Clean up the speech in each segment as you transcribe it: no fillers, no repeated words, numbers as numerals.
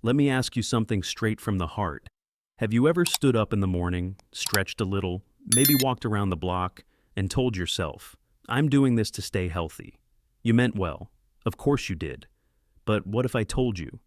Let me ask you something straight from the heart. Have you ever stood up in the morning, stretched a little, maybe walked around the block, and told yourself, I'm doing this to stay healthy? You meant well. Of course you did. But what if I told you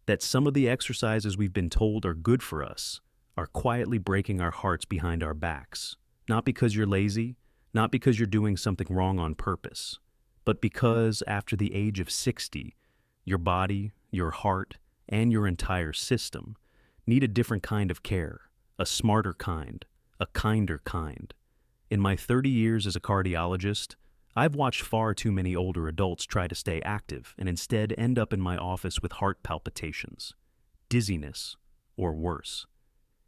that some of the exercises we've been told are good for us are quietly breaking our hearts behind our backs? Not because you're lazy, not because you're doing something wrong on purpose, but because after the age of 60, your body, your heart, and your entire system need a different kind of care, a smarter kind, a kinder kind. In my 30 years as a cardiologist, I've watched far too many older adults try to stay active and instead end up in my office with heart palpitations, dizziness, or worse.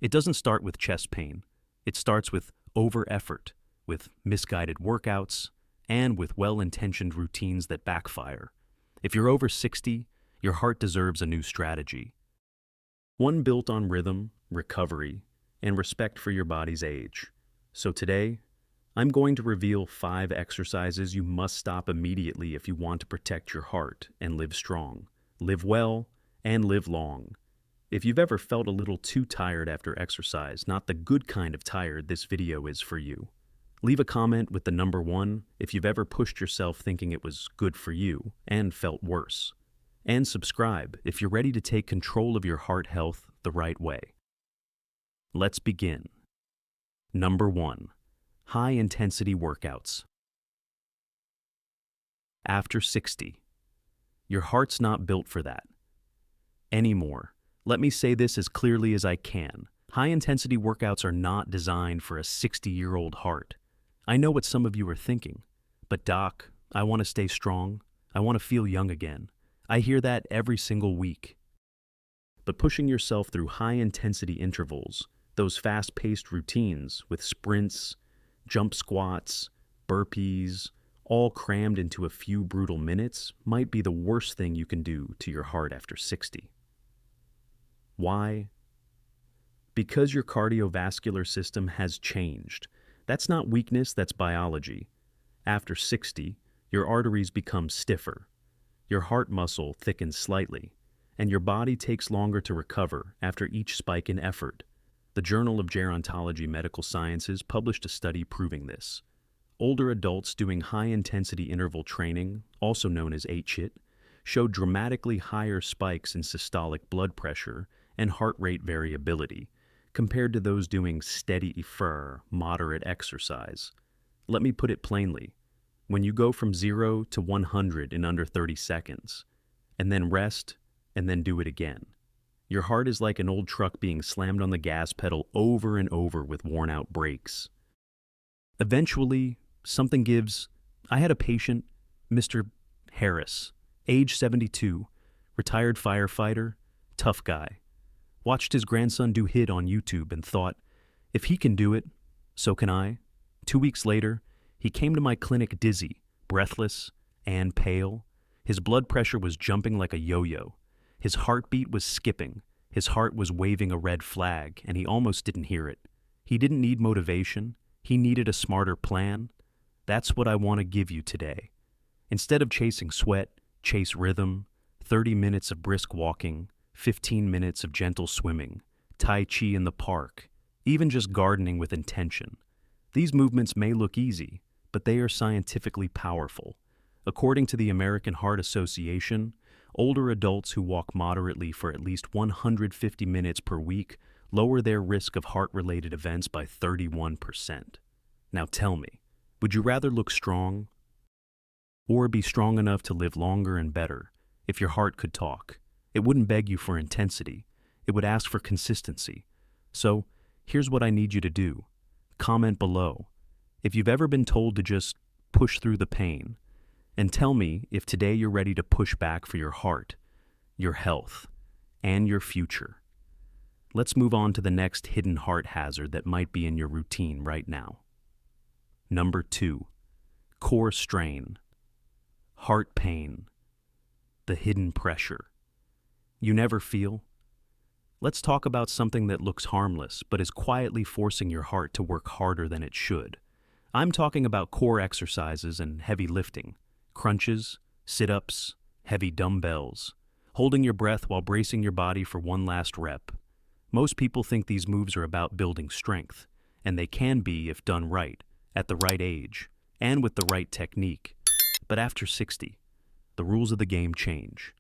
It doesn't start with chest pain. It starts with over-effort, with misguided workouts, and with well-intentioned routines that backfire. If you're over 60, your heart deserves a new strategy. One built on rhythm, recovery, and respect for your body's age. So today, I'm going to reveal 5 exercises you must stop immediately if you want to protect your heart and live strong, live well, and live long. If you've ever felt a little too tired after exercise, not the good kind of tired, this video is for you. Leave a comment with the number 1 if you've ever pushed yourself thinking it was good for you and felt worse. And subscribe if you're ready to take control of your heart health the right way. Let's begin. Number 1. High-intensity workouts. After 60. Your heart's not built for that anymore. Let me say this as clearly as I can. High-intensity workouts are not designed for a 60-year-old heart. I know what some of you are thinking, but Doc, I want to stay strong. I want to feel young again. I hear that every single week. But pushing yourself through high-intensity intervals, those fast-paced routines with sprints, jump squats, burpees, all crammed into a few brutal minutes, might be the worst thing you can do to your heart after 60. Why? Because your cardiovascular system has changed. That's not weakness, that's biology. After 60, your arteries become stiffer, your heart muscle thickens slightly, and your body takes longer to recover after each spike in effort. The Journal of Gerontology Medical Sciences published a study proving this. Older adults doing high-intensity interval training, also known as HIIT, showed dramatically higher spikes in systolic blood pressure and heart rate variability compared to those doing steady, moderate exercise. Let me put it plainly. When you go from 0 to 100 in under 30 seconds, and then rest, and then do it again, your heart is like an old truck being slammed on the gas pedal over and over with worn-out brakes. Eventually, something gives. I had a patient, Mr. Harris, age 72, retired firefighter, tough guy. Watched his grandson do HIIT on YouTube and thought, if he can do it, so can I. 2 weeks later, he came to my clinic dizzy, breathless, and pale. His blood pressure was jumping like a yo-yo. His heartbeat was skipping. His heart was waving a red flag, and he almost didn't hear it. He didn't need motivation. He needed a smarter plan. That's what I want to give you today. Instead of chasing sweat, chase rhythm, 30 minutes of brisk walking, 15 minutes of gentle swimming, Tai Chi in the park, even just gardening with intention. These movements may look easy, but they are scientifically powerful. According to the American Heart Association, older adults who walk moderately for at least 150 minutes per week lower their risk of heart-related events by 31%. Now tell me, would you rather look strong or be strong enough to live longer and better if your heart could talk? It wouldn't beg you for intensity. It would ask for consistency. So, here's what I need you to do. Comment below if you've ever been told to just push through the pain, and tell me if today you're ready to push back for your heart, your health, and your future. Let's move on to the next hidden heart hazard that might be in your routine right now. Number 2, core strain, heart pain, the hidden pressure you never feel. Let's talk about something that looks harmless but is quietly forcing your heart to work harder than it should. I'm talking about core exercises and heavy lifting, crunches, sit-ups, heavy dumbbells, holding your breath while bracing your body for one last rep. Most people think these moves are about building strength, and they can be if done right, at the right age, and with the right technique. But after 60, the rules of the game change.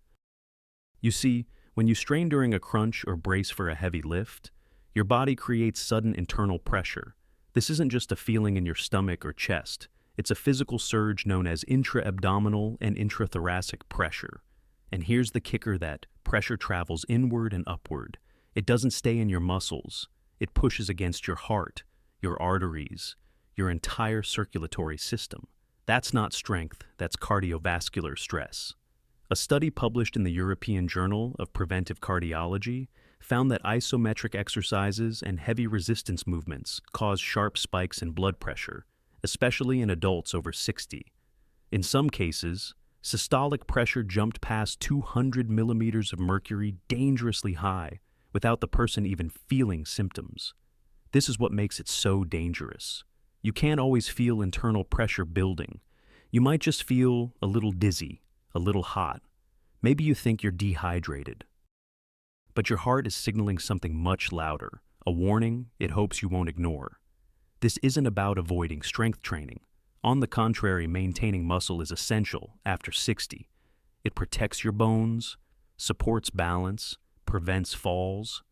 You see, when you strain during a crunch or brace for a heavy lift, your body creates sudden internal pressure. This isn't just a feeling in your stomach or chest. It's a physical surge known as intra-abdominal and intrathoracic pressure. And here's the kicker: that pressure travels inward and upward. It doesn't stay in your muscles. It pushes against your heart, your arteries, your entire circulatory system. That's not strength, that's cardiovascular stress. A study published in the European Journal of Preventive Cardiology found that isometric exercises and heavy resistance movements cause sharp spikes in blood pressure, especially in adults over 60. In some cases, systolic pressure jumped past 200 millimeters of mercury, dangerously high, without the person even feeling symptoms. This is what makes it so dangerous. You can't always feel internal pressure building. You might just feel a little dizzy, a little hot. Maybe you think you're dehydrated. But your heart is signaling something much louder, a warning it hopes you won't ignore. This isn't about avoiding strength training. On the contrary, maintaining muscle is essential after 60. It protects your bones, supports balance, prevents falls,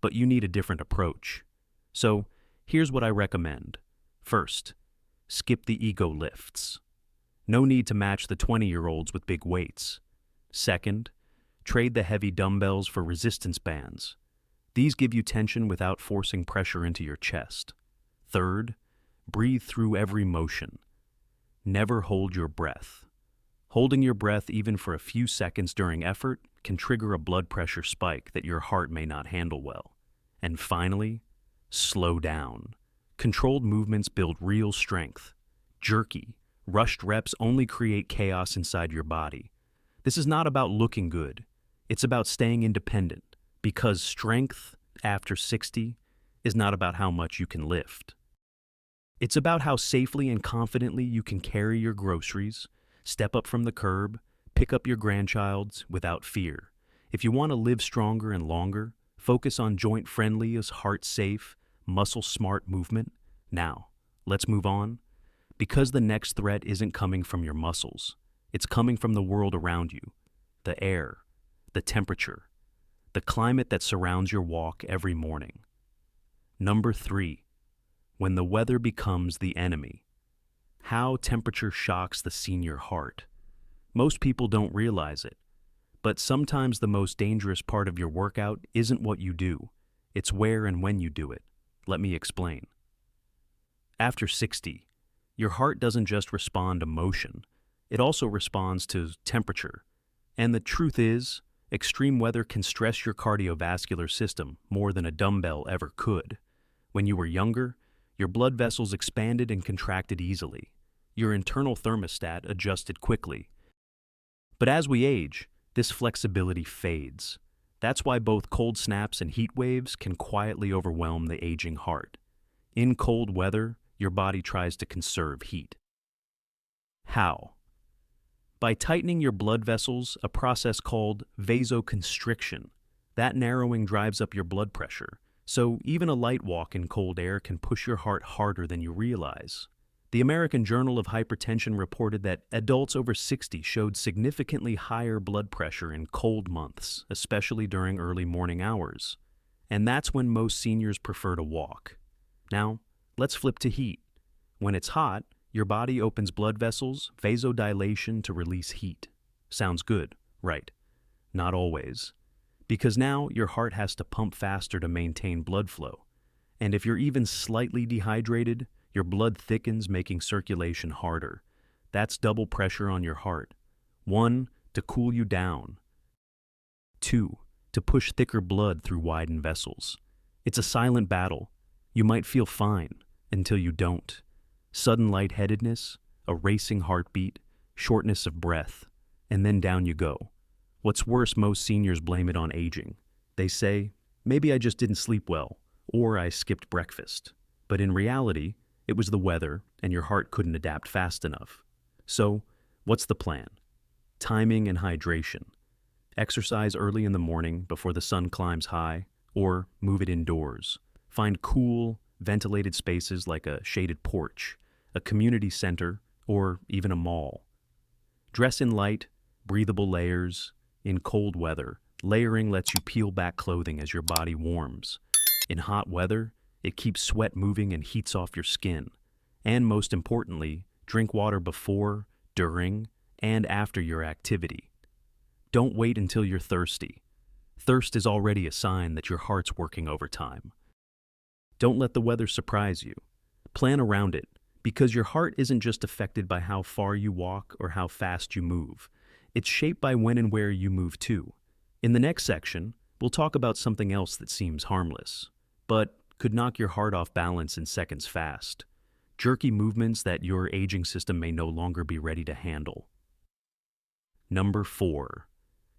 but you need a different approach. So, here's what I recommend. First, skip the ego lifts. No need to match the 20-year-olds with big weights. Second, trade the heavy dumbbells for resistance bands. These give you tension without forcing pressure into your chest. Third, breathe through every motion. Never hold your breath. Holding your breath even for a few seconds during effort can trigger a blood pressure spike that your heart may not handle well. And finally, slow down. Controlled movements build real strength. Jerky, rushed reps only create chaos inside your body. This is not about looking good. It's about staying independent, because strength after 60 is not about how much you can lift. It's about how safely and confidently you can carry your groceries, step up from the curb, pick up your grandchild's without fear. If you want to live stronger and longer, focus on joint-friendly, heart-safe, muscle-smart movement. Now, let's move on. Because the next threat isn't coming from your muscles. It's coming from the world around you. The air, the temperature, the climate that surrounds your walk every morning. Number 3, when the weather becomes the enemy. How temperature shocks the senior heart. Most people don't realize it, but sometimes the most dangerous part of your workout isn't what you do. It's where and when you do it. Let me explain. After 60, your heart doesn't just respond to motion, it also responds to temperature. And the truth is, extreme weather can stress your cardiovascular system more than a dumbbell ever could. When you were younger, your blood vessels expanded and contracted easily. Your internal thermostat adjusted quickly. But as we age, this flexibility fades. That's why both cold snaps and heat waves can quietly overwhelm the aging heart. In cold weather, your body tries to conserve heat. How? By tightening your blood vessels, a process called vasoconstriction. That narrowing drives up your blood pressure, so even a light walk in cold air can push your heart harder than you realize. The American Journal of Hypertension reported that adults over 60 showed significantly higher blood pressure in cold months, especially during early morning hours. And that's when most seniors prefer to walk. Now, let's flip to heat. When it's hot, your body opens blood vessels, vasodilation, to release heat. Sounds good, right? Not always. Because now your heart has to pump faster to maintain blood flow. And if you're even slightly dehydrated, your blood thickens, making circulation harder. That's double pressure on your heart. 1, to cool you down. 2, to push thicker blood through widened vessels. It's a silent battle. You might feel fine until you don't. Sudden lightheadedness, a racing heartbeat, shortness of breath, and then down you go. What's worse, most seniors blame it on aging. They say, maybe I just didn't sleep well, or I skipped breakfast. But in reality, it was the weather, and your heart couldn't adapt fast enough. So, what's the plan? Timing and hydration. Exercise early in the morning before the sun climbs high, or move it indoors. Find cool, ventilated spaces like a shaded porch, a community center, or even a mall. Dress in light, breathable layers. In cold weather, layering lets you peel back clothing as your body warms. In hot weather, it keeps sweat moving and heats off your skin. And most importantly, drink water before, during, and after your activity. Don't wait until you're thirsty. Thirst is already a sign that your heart's working overtime. Don't let the weather surprise you. Plan around it, because your heart isn't just affected by how far you walk or how fast you move. It's shaped by when and where you move to. In the next section, we'll talk about something else that seems harmless, but could knock your heart off balance in seconds fast. Jerky movements that your aging system may no longer be ready to handle. Number 4.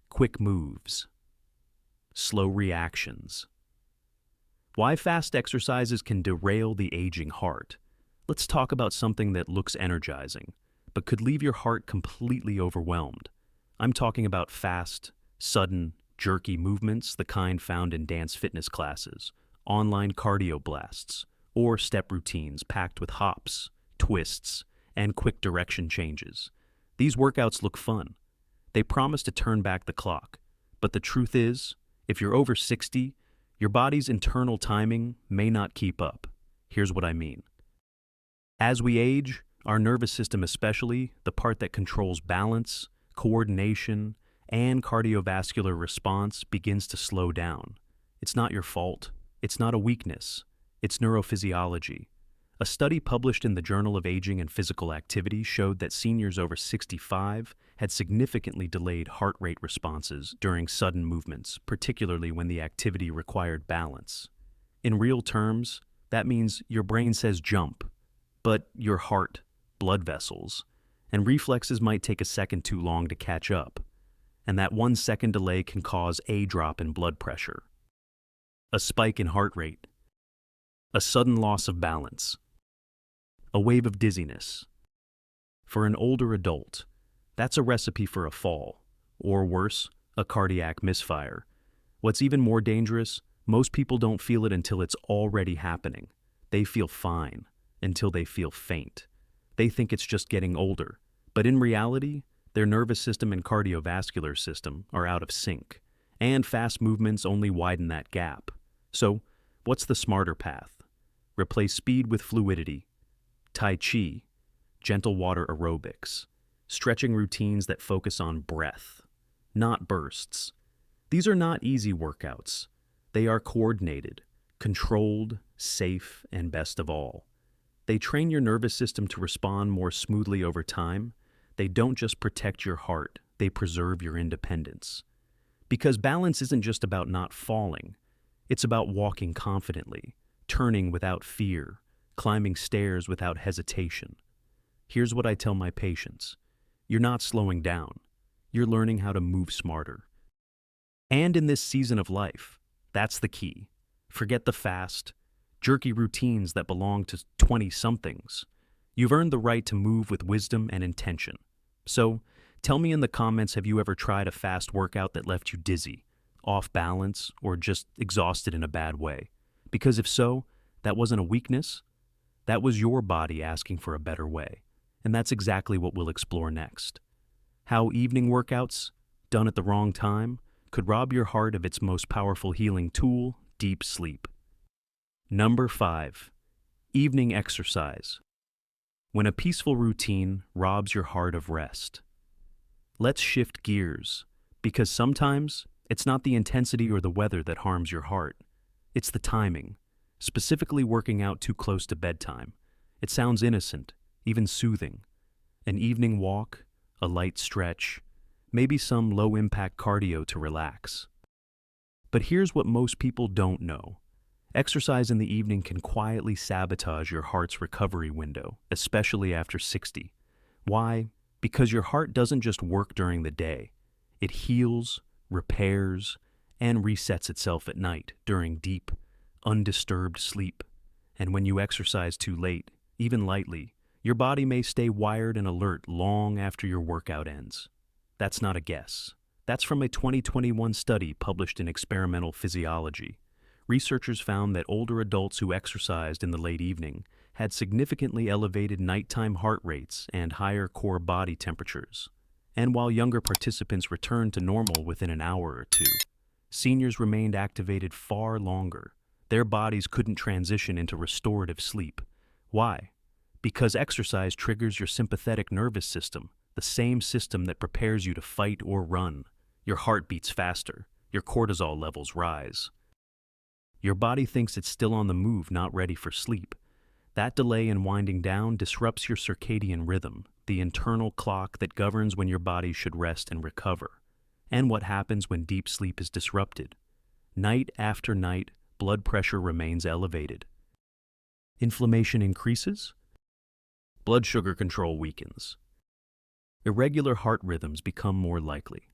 Quick moves. Slow reactions. Why fast exercises can derail the aging heart. Let's talk about something that looks energizing, but could leave your heart completely overwhelmed. I'm talking about fast, sudden, jerky movements, the kind found in dance fitness classes, online cardio blasts, or step routines packed with hops, twists, and quick direction changes. These workouts look fun. They promise to turn back the clock, but the truth is, if you're over 60, your body's internal timing may not keep up. Here's what I mean. As we age, our nervous system, especially the part that controls balance, coordination, and cardiovascular response, begins to slow down. It's not your fault. It's not a weakness. It's neurophysiology. A study published in the Journal of Aging and Physical Activity showed that seniors over 65 had significantly delayed heart rate responses during sudden movements, particularly when the activity required balance. In real terms, that means your brain says jump, but your heart, blood vessels, and reflexes might take a second too long to catch up, and that 1 second delay can cause a drop in blood pressure, a spike in heart rate, a sudden loss of balance, a wave of dizziness. For an older adult, that's a recipe for a fall, or worse, a cardiac misfire. What's even more dangerous, most people don't feel it until it's already happening. They feel fine until they feel faint. They think it's just getting older, but in reality, their nervous system and cardiovascular system are out of sync, and fast movements only widen that gap. So, what's the smarter path? Replace speed with fluidity. Tai Chi, gentle water aerobics, stretching routines that focus on breath, not bursts. These are not easy workouts. They are coordinated, controlled, safe, and best of all, they train your nervous system to respond more smoothly over time. They don't just protect your heart, they preserve your independence. Because balance isn't just about not falling. It's about walking confidently, turning without fear, climbing stairs without hesitation. Here's what I tell my patients. You're not slowing down. You're learning how to move smarter. And in this season of life, that's the key. Forget the fast, jerky routines that belong to 20-somethings. You've earned the right to move with wisdom and intention. So, tell me in the comments, have you ever tried a fast workout that left you dizzy, off balance, or just exhausted in a bad way? Because if so, that wasn't a weakness. That was your body asking for a better way. And that's exactly what we'll explore next. How evening workouts, done at the wrong time, could rob your heart of its most powerful healing tool, deep sleep. Number 5. Evening exercise. When a peaceful routine robs your heart of rest. Let's shift gears, because sometimes it's not the intensity or the weather that harms your heart. It's the timing, specifically working out too close to bedtime. It sounds innocent, even soothing. An evening walk, a light stretch, maybe some low-impact cardio to relax. But here's what most people don't know. Exercise in the evening can quietly sabotage your heart's recovery window, especially after 60. Why? Because your heart doesn't just work during the day. It heals, repairs, and resets itself at night during deep, undisturbed sleep. And when you exercise too late, even lightly, your body may stay wired and alert long after your workout ends. That's not a guess. That's from a 2021 study published in Experimental Physiology. Researchers found that older adults who exercised in the late evening had significantly elevated nighttime heart rates and higher core body temperatures. And while younger participants returned to normal within an hour or two, seniors remained activated far longer. Their bodies couldn't transition into restorative sleep. Why? Because exercise triggers your sympathetic nervous system, the same system that prepares you to fight or run. Your heart beats faster. Your cortisol levels rise. Your body thinks it's still on the move, not ready for sleep. That delay in winding down disrupts your circadian rhythm, the internal clock that governs when your body should rest and recover, and what happens when deep sleep is disrupted. Night after night, blood pressure remains elevated. Inflammation increases. Blood sugar control weakens. Irregular heart rhythms become more likely.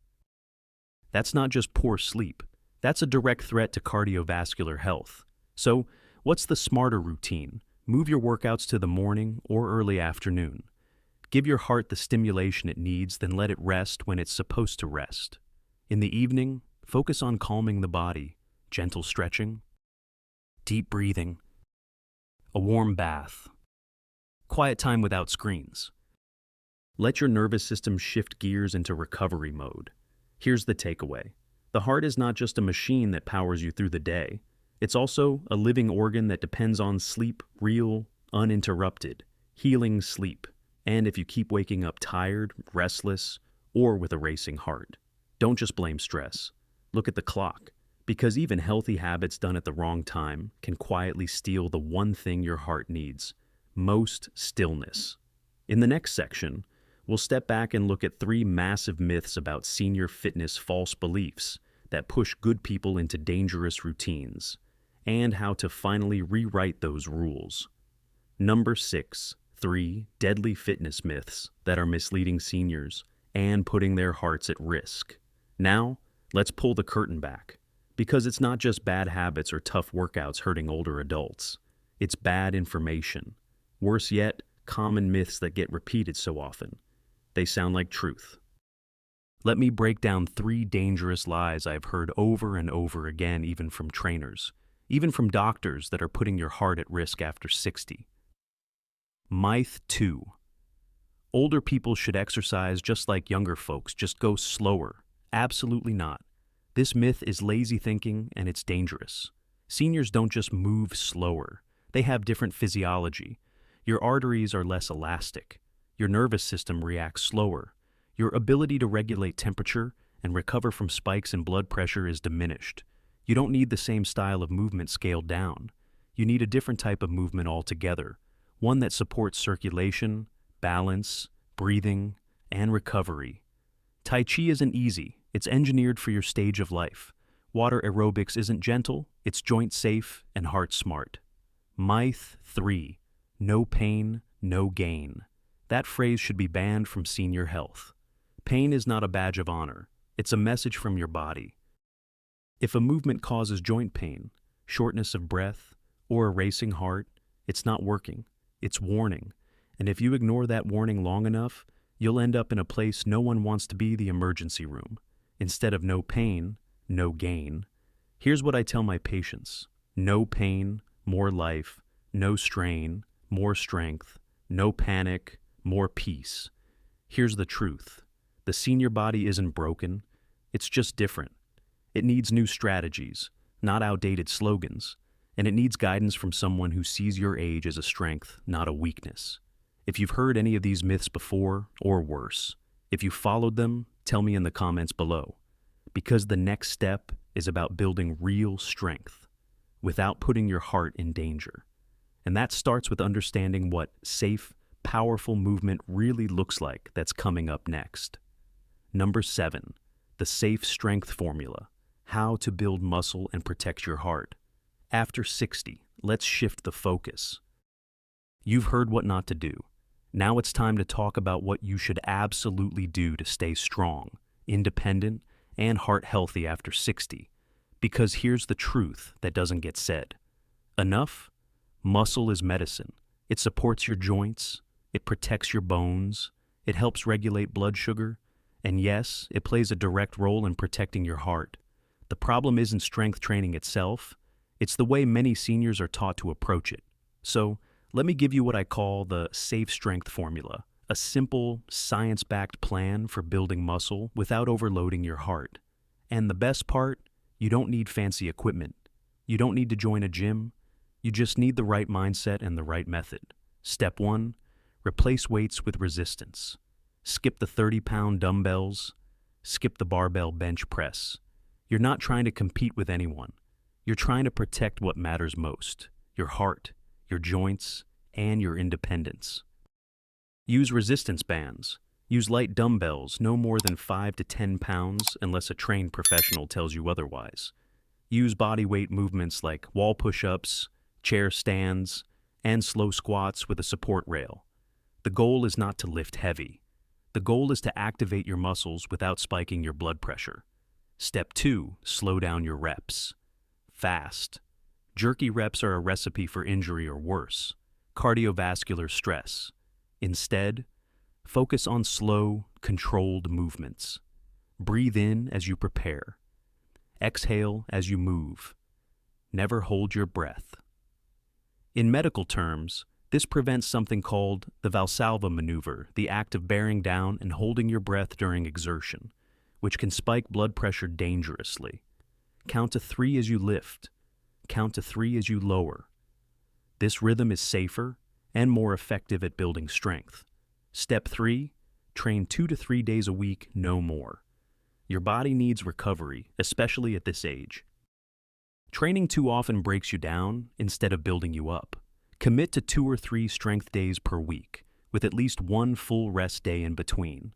That's not just poor sleep. That's a direct threat to cardiovascular health. So, what's the smarter routine? Move your workouts to the morning or early afternoon. Give your heart the stimulation it needs, then let it rest when it's supposed to rest. In the evening, focus on calming the body, gentle stretching, deep breathing, a warm bath, quiet time without screens. Let your nervous system shift gears into recovery mode. Here's the takeaway. The heart is not just a machine that powers you through the day. It's also a living organ that depends on sleep, real, uninterrupted, healing sleep. And if you keep waking up tired, restless, or with a racing heart, don't just blame stress. Look at the clock, because even healthy habits done at the wrong time can quietly steal the one thing your heart needs: most stillness. In the next section, we'll step back and look at 3 massive myths about senior fitness false beliefs that push good people into dangerous routines, and how to finally rewrite those rules. Number 6, 3 deadly fitness myths that are misleading seniors and putting their hearts at risk. Now, let's pull the curtain back, because it's not just bad habits or tough workouts hurting older adults. It's bad information. Worse yet, common myths that get repeated so often. They sound like truth. Let me break down 3 dangerous lies I've heard over and over again, even from trainers, even from doctors, that are putting your heart at risk after 60. Myth 2. Older people should exercise just like younger folks, just go slower. Absolutely not. This myth is lazy thinking, and it's dangerous. Seniors don't just move slower. They have different physiology. Your arteries are less elastic. Your nervous system reacts slower. Your ability to regulate temperature and recover from spikes in blood pressure is diminished. You don't need the same style of movement scaled down. You need a different type of movement altogether, one that supports circulation, balance, breathing, and recovery. Tai Chi isn't easy. It's engineered for your stage of life. Water aerobics isn't gentle. It's joint safe and heart smart. Myth 3. No pain, no gain. That phrase should be banned from senior health. Pain is not a badge of honor. It's a message from your body. If a movement causes joint pain, shortness of breath, or a racing heart, it's not working. It's warning. And if you ignore that warning long enough, you'll end up in a place no one wants to be: the emergency room. Instead of no pain, no gain. Here's what I tell my patients: no pain, more life; no strain, more strength; no panic, more peace. Here's the truth. The senior body isn't broken. It's just different. It needs new strategies, not outdated slogans. And it needs guidance from someone who sees your age as a strength, not a weakness. If you've heard any of these myths before, or worse, if you followed them, tell me in the comments below. Because the next step is about building real strength without putting your heart in danger. And that starts with understanding what safe, powerful movement really looks like. That's coming up next. Number 7, the safe strength formula: how to build muscle and protect your heart. After 60, let's shift the focus. You've heard what not to do. Now it's time to talk about what you should absolutely do to stay strong, independent, and heart healthy after 60. Because here's the truth that doesn't get said. Enough? Muscle is medicine. It supports your joints, it protects your bones, it helps regulate blood sugar, And yes, it plays a direct role in protecting your heart. The problem isn't strength training itself, it's the way many seniors are taught to approach it. So, let me give you what I call the safe strength formula, a simple, science-backed plan for building muscle without overloading your heart. And the best part, you don't need fancy equipment. You don't need to join a gym. You just need the right mindset and the right method. Step 1, replace weights with resistance. Skip the 30-pound dumbbells. Skip the barbell bench press. You're not trying to compete with anyone. You're trying to protect what matters most, your heart, your joints, and your independence. Use resistance bands. Use light dumbbells, no more than 5 to 10 pounds unless a trained professional tells you otherwise. Use body weight movements like wall push-ups, chair stands, and slow squats with a support rail. The goal is not to lift heavy. The goal is to activate your muscles without spiking your blood pressure. Step 2, slow down your reps. Fast. Jerky reps are a recipe for injury or worse, cardiovascular stress. Instead, focus on slow, controlled movements. Breathe in as you prepare. Exhale as you move. Never hold your breath. In medical terms, this prevents something called the Valsalva maneuver, the act of bearing down and holding your breath during exertion, which can spike blood pressure dangerously. Count to 3 as you lift. Count to 3 as you lower. This rhythm is safer and more effective at building strength. Step 3, train 2 to 3 days a week, no more. Your body needs recovery, especially at this age. Training too often breaks you down instead of building you up. Commit to 2 or 3 strength days per week, with at least 1 full rest day in between.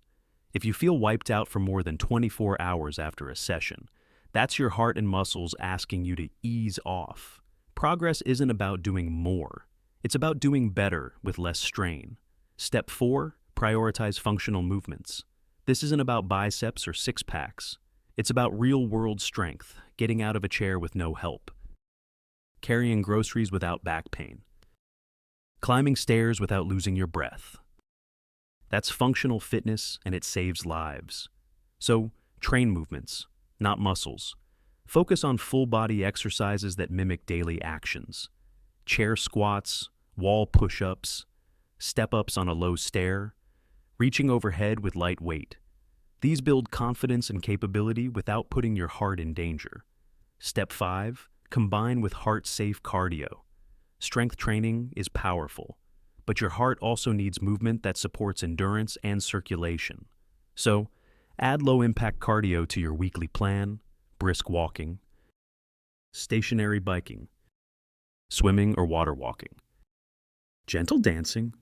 If you feel wiped out for more than 24 hours after a session, that's your heart and muscles asking you to ease off. Progress isn't about doing more. It's about doing better with less strain. Step 4, prioritize functional movements. This isn't about biceps or six-packs. It's about real-world strength, getting out of a chair with no help, carrying groceries without back pain, climbing stairs without losing your breath. That's functional fitness, and it saves lives. So, train movements, not muscles. Focus on full-body exercises that mimic daily actions. Chair squats, wall push-ups, step-ups on a low stair, reaching overhead with light weight. These build confidence and capability without putting your heart in danger. Step 5, combine with heart-safe cardio. Strength training is powerful, but your heart also needs movement that supports endurance and circulation. So, add low-impact cardio to your weekly plan: brisk walking, stationary biking, swimming or water walking, gentle dancing.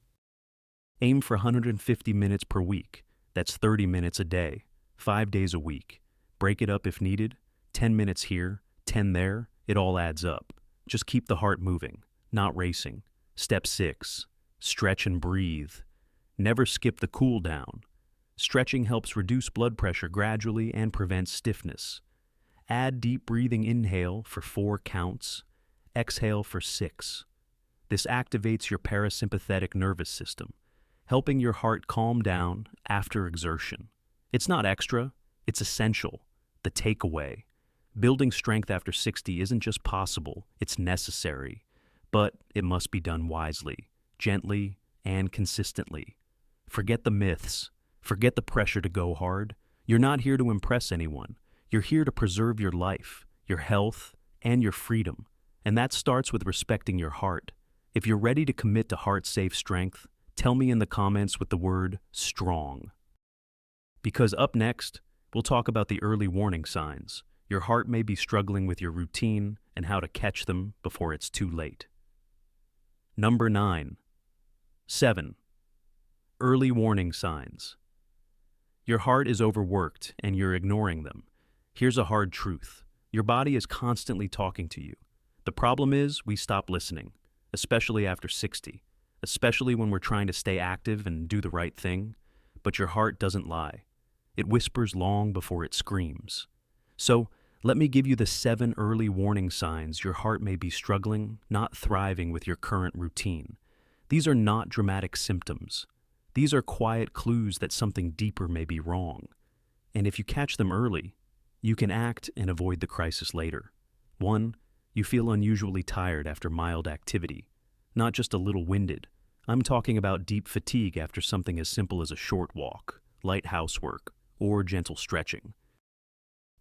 Aim for 150 minutes per week. That's 30 minutes a day, 5 days a week. Break it up if needed. 10 minutes here, 10 there. It all adds up. Just keep the heart moving, not racing. Step 6, stretch and breathe. Never skip the cool down. Stretching helps reduce blood pressure gradually and prevents stiffness. Add deep breathing inhale for 4 counts, exhale for 6. This activates your parasympathetic nervous system, helping your heart calm down after exertion. It's not extra, it's essential. The takeaway: building strength after 60 isn't just possible, it's necessary. But it must be done wisely, gently, and consistently. Forget the myths. Forget the pressure to go hard. You're not here to impress anyone. You're here to preserve your life, your health, and your freedom. And that starts with respecting your heart. If you're ready to commit to heart-safe strength, tell me in the comments with the word strong. Because up next, we'll talk about the early warning signs. Your heart may be struggling with your routine and how to catch them before it's too late. Number 9. 7. Early warning signs. Your heart is overworked and you're ignoring them. Here's a hard truth. Your body is constantly talking to you. The problem is we stop listening, especially after 60. Especially when we're trying to stay active and do the right thing, but your heart doesn't lie. It whispers long before it screams. So, let me give you the 7 early warning signs your heart may be struggling, not thriving with your current routine. These are not dramatic symptoms. These are quiet clues that something deeper may be wrong. And if you catch them early, you can act and avoid the crisis later. 1. You feel unusually tired after mild activity, not just a little winded. I'm talking about deep fatigue after something as simple as a short walk, light housework, or gentle stretching.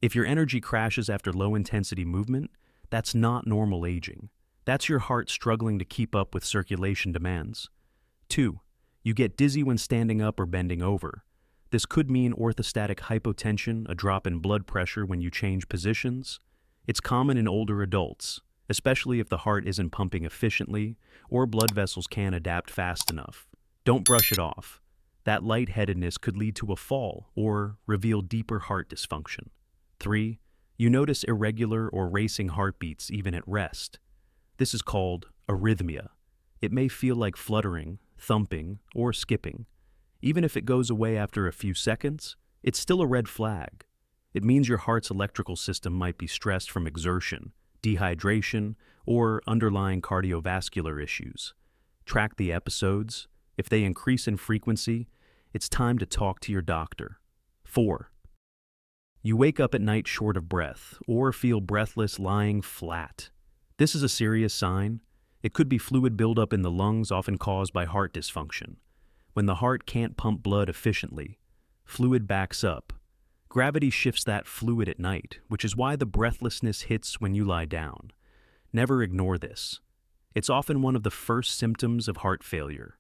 If your energy crashes after low-intensity movement, that's not normal aging. That's your heart struggling to keep up with circulation demands. 2. You get dizzy when standing up or bending over. This could mean orthostatic hypotension, a drop in blood pressure when you change positions. It's common in older adults, especially if the heart isn't pumping efficiently or blood vessels can't adapt fast enough. Don't brush it off. That lightheadedness could lead to a fall or reveal deeper heart dysfunction. 3. You notice irregular or racing heartbeats even at rest. This is called arrhythmia. It may feel like fluttering, thumping, or skipping. Even if it goes away after a few seconds, it's still a red flag. It means your heart's electrical system might be stressed from exertion, dehydration, or underlying cardiovascular issues. Track the episodes. If they increase in frequency, it's time to talk to your doctor. 4. You wake up at night short of breath or feel breathless lying flat. This is a serious sign. It could be fluid buildup in the lungs, often caused by heart dysfunction. When the heart can't pump blood efficiently, fluid backs up. Gravity shifts that fluid at night, which is why the breathlessness hits when you lie down. Never ignore this. It's often one of the first symptoms of heart failure.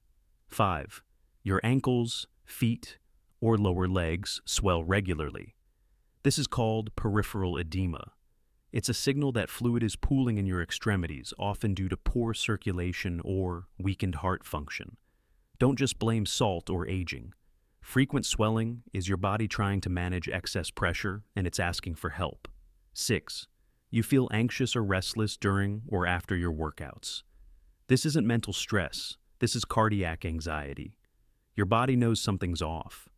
5. Your ankles, feet, or lower legs swell regularly. This is called peripheral edema. It's a signal that fluid is pooling in your extremities, often due to poor circulation or weakened heart function. Don't just blame salt or aging. Frequent swelling is your body trying to manage excess pressure, and it's asking for help. 6. You feel anxious or restless during or after your workouts. This isn't mental stress. This is cardiac anxiety. Your body knows something's off.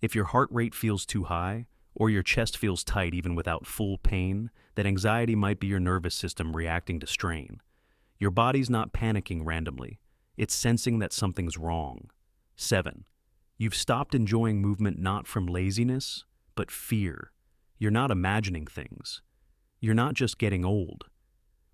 If your heart rate feels too high, or your chest feels tight even without full pain, then anxiety might be your nervous system reacting to strain. Your body's not panicking randomly. It's sensing that something's wrong. 7. You've stopped enjoying movement not from laziness, but fear. You're not imagining things. You're not just getting old.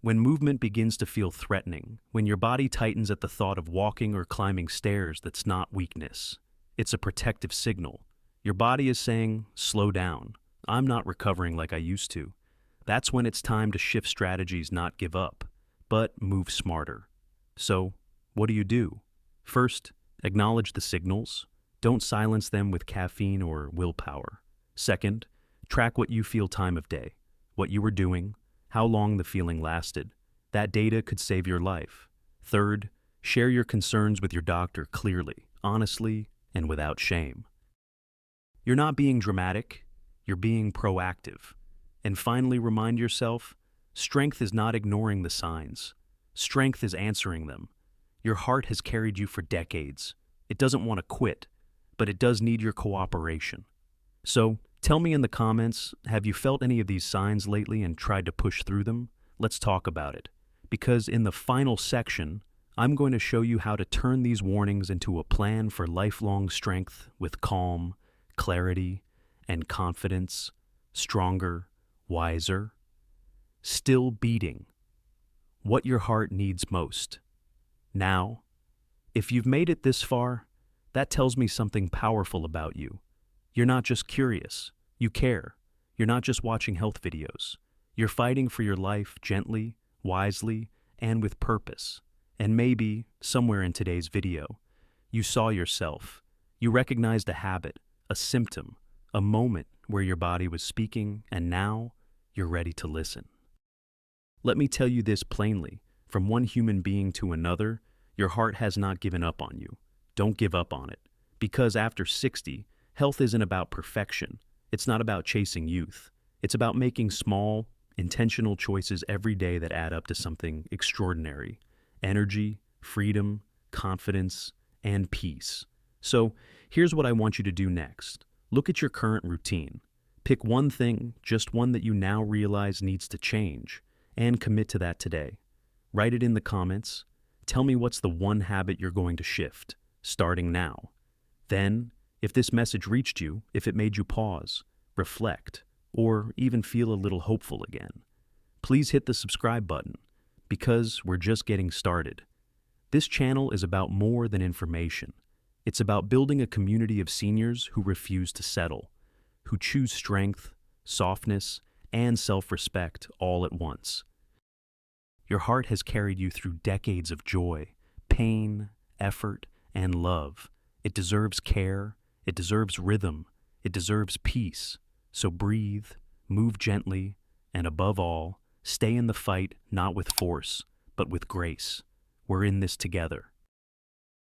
When movement begins to feel threatening, when your body tightens at the thought of walking or climbing stairs, that's not weakness. It's a protective signal. Your body is saying, slow down. I'm not recovering like I used to. That's when it's time to shift strategies, not give up, but move smarter. So, what do? First, acknowledge the signals. Don't silence them with caffeine or willpower. Second, track what you feel time of day, what you were doing, how long the feeling lasted. That data could save your life. Third, share your concerns with your doctor clearly, honestly, and without shame. You're not being dramatic, you're being proactive. And finally, remind yourself, strength is not ignoring the signs. Strength is answering them. Your heart has carried you for decades. It doesn't want to quit, but it does need your cooperation. So, tell me in the comments, have you felt any of these signs lately and tried to push through them? Let's talk about it. Because in the final section, I'm going to show you how to turn these warnings into a plan for lifelong strength with calm, clarity, and confidence, stronger, wiser, still beating. What your heart needs most. Now, if you've made it this far, that tells me something powerful about you. You're not just curious, you care. You're not just watching health videos. You're fighting for your life gently, wisely, and with purpose. And maybe, somewhere in today's video, you saw yourself. You recognized a habit, a symptom, a moment where your body was speaking, and now you're ready to listen. Let me tell you this plainly. From one human being to another, your heart has not given up on you. Don't give up on it. Because after 60, health isn't about perfection. It's not about chasing youth. It's about making small, intentional choices every day that add up to something extraordinary. Energy, freedom, confidence, and peace. So, here's what I want you to do next. Look at your current routine. Pick one thing, just one that you now realize needs to change, and commit to that today. Write it in the comments. Tell me what's the one habit you're going to shift, starting now. Then, If this message reached you, if it made you pause, reflect, or even feel a little hopeful again, please hit the subscribe button, because we're just getting started. This channel is about more than information. It's about building a community of seniors who refuse to settle, who choose strength, softness, and self-respect all at once. Your heart has carried you through decades of joy, pain, effort, and love. It deserves care, it deserves rhythm, it deserves peace. So breathe, move gently, and above all, stay in the fight not with force, but with grace. We're in this together.